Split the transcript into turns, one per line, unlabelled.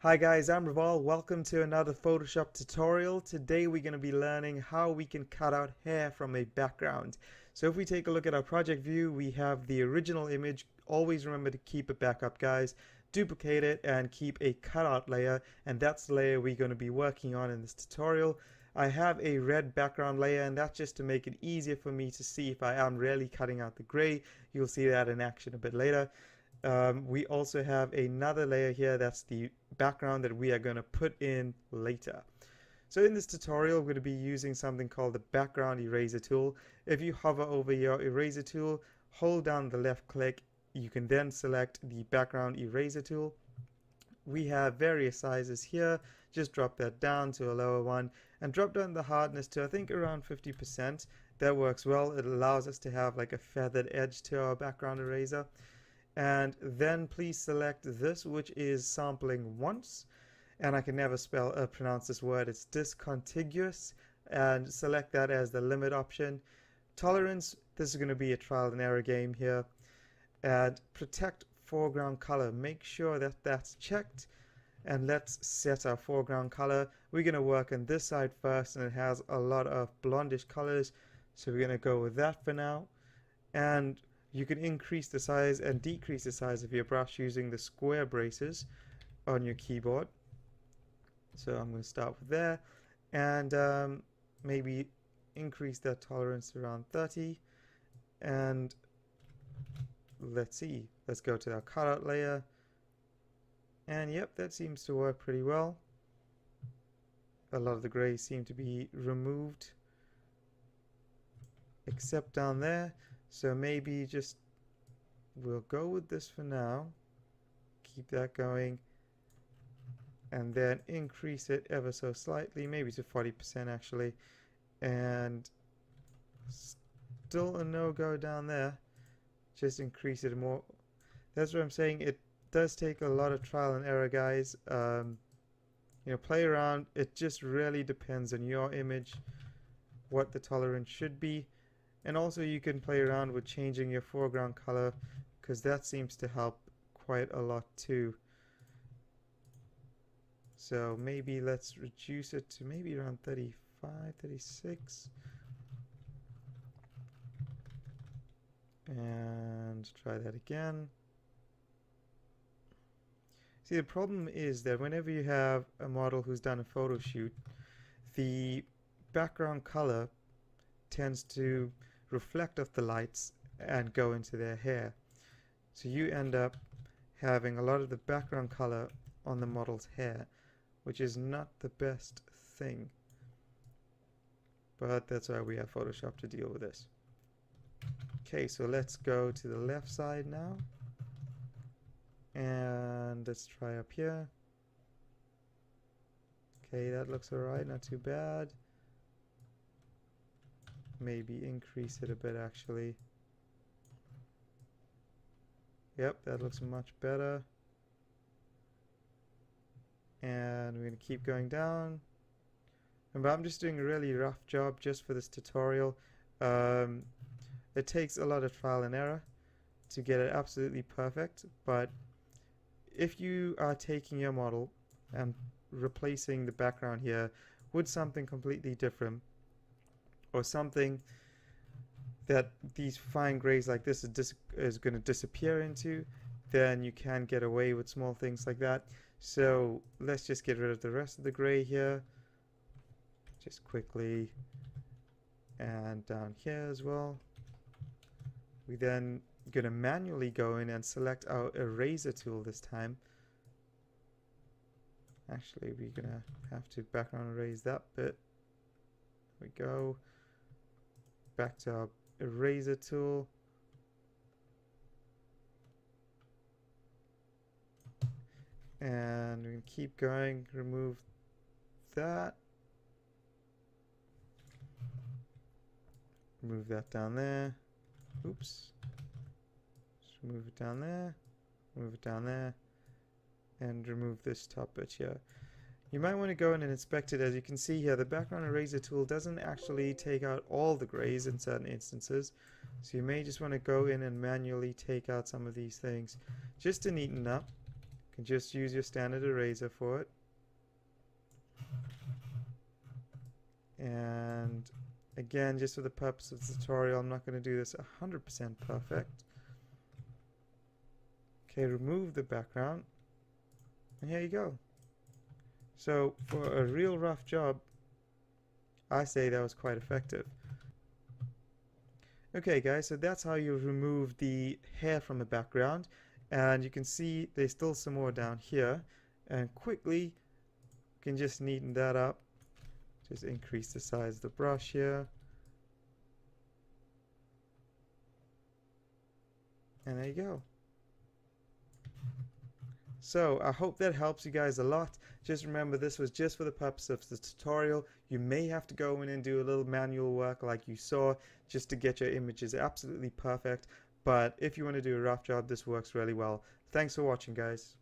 Hi guys, I'm Raval. Welcome to another Photoshop tutorial. Today we're going to be learning how we can cut out hair from a background. So if we take a look at our project view, we have the original image. Always remember to keep it back up, guys. Duplicate it and keep a cutout layer, and that's the layer we're going to be working on in this tutorial. I have a red background layer, and that's just to make it easier for me to see if I am really cutting out the gray. You'll see that in action a bit later. We also have another layer here, that's the background that we are going to put in later. So in this tutorial, we're going to be using something called the background eraser tool. If you hover over your eraser tool, hold down the left click, you can then select the background eraser tool. We have various sizes here. Just drop that down to a lower one and drop down the hardness to I think around 50%. That works well. It allows us to have like a feathered edge to our background eraser. And then please select this, which is sampling once, and I can never pronounce this word. It's discontiguous, and select that as the limit option. Tolerance, this is going to be a trial and error game here. And protect foreground color, make sure that that's checked, and let's set our foreground color. We're going to work on this side first, and it has a lot of blondish colors, so we're going to go with that for now. And you can increase the size and decrease the size of your brush using the square braces on your keyboard. So I'm going to start with there, and maybe increase that tolerance to around 30. And let's see, let's go to our cutout layer, and yep, that seems to work pretty well. A lot of the gray seem to be removed except down there. So maybe just we'll go with this for now, keep that going, and then increase it ever so slightly, maybe to 40% actually, and still a no-go down there. Just increase it more. That's what I'm saying. It does take a lot of trial and error, guys. Play around. It just really depends on your image, what the tolerance should be. And also you can play around with changing your foreground color, because that seems to help quite a lot too. So maybe let's reduce it to maybe around 35, 36. And try that again. See, the problem is that whenever you have a model who's done a photo shoot, the background color tends to reflect off the lights and go into their hair. So you end up having a lot of the background color on the model's hair, which is not the best thing. But that's why we have Photoshop to deal with this. Okay, so let's go to the left side now. And let's try up here. Okay, that looks alright, not too bad. Maybe increase it a bit actually. Yep, that looks much better. And we're going to keep going down. Remember, I'm just doing a really rough job just for this tutorial. It takes a lot of trial and error to get it absolutely perfect, but if you are taking your model and replacing the background here with something completely different, or something that these fine grays like this is going to disappear into, then you can get away with small things like that. So let's just get rid of the rest of the gray here just quickly, and down here as well. We then going to manually go in and select our eraser tool this time. Actually, we're going to have to background erase that bit. There we go. Back to our eraser tool. And we can keep going, remove that. Move that down there. Oops. Just move it down there. Move it down there. And remove this top bit here. You might want to go in and inspect it. As you can see here, the background eraser tool doesn't actually take out all the grays in certain instances. So you may just want to go in and manually take out some of these things just to neaten up, can just use your standard eraser for it. And again, just for the purpose of the tutorial, I'm not going to do this 100% perfect. Okay, remove the background. And here you go. So for a real rough job, I say that was quite effective. Okay guys, so that's how you remove the hair from the background, and you can see there's still some more down here, and quickly you can just neaten that up. Just increase the size of the brush here, and there you go. So I hope that helps you guys a lot. Just remember, this was just for the purpose of the tutorial. You may have to go in and do a little manual work like you saw just to get your images absolutely perfect. But if you want to do a rough job, this works really well. Thanks for watching, guys.